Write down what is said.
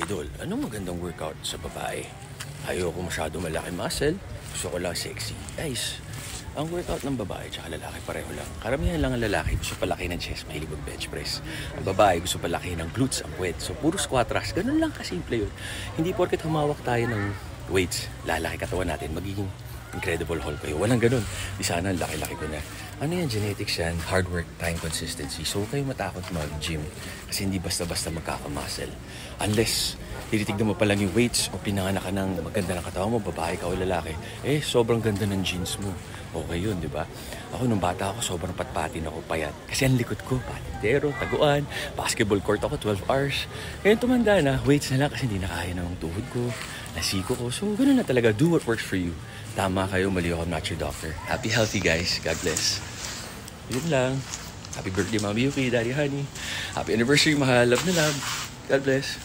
Idol, anong magandang workout sa babae? Ayoko masyado malaki muscle, gusto ko lang sexy. Guys, ang workout ng babae at lalaki pareho lang. Karamihan lang ang lalaki gusto palaki ng chest, mahilig mag bench press. Ang babae gusto palaki ng glutes, ang puwet. So puro squat thrust, ganun lang kasimple yun. Hindi porket humawak tayo ng weights, lalaki katawan natin, magiging Incredible Hulk kayo. Walang ganun. Di sana laki-laki ko na. Ano yan? Genetics yan. Hard work, time, consistency. So, huwag kayo matakot mag-gym. Kasi hindi basta-basta magkakamuscle. Unless, tinitignan mo pa lang yung weights o pinanganak ka ng maganda ng katawan mo, babae ka o lalaki. Eh, sobrang ganda ng jeans mo. Okay yun, di ba? Ako, nung bata ako, sobrang patpatin ako, payat. Kasi ang likod ko, patintero, taguan, basketball court ako, 12 hours. Ngayon tumanda na, weights na lang kasi hindi na kaya ng tuhod ko, nasiko ko. So, ganun na talaga. Do what works for you. Tama kayo, mali ako, I'm not your doctor. Happy healthy, guys. God bless. Yun lang. Happy birthday, Mami Yuki, Daddy Honey. Happy anniversary, mahal. Love na love. God bless.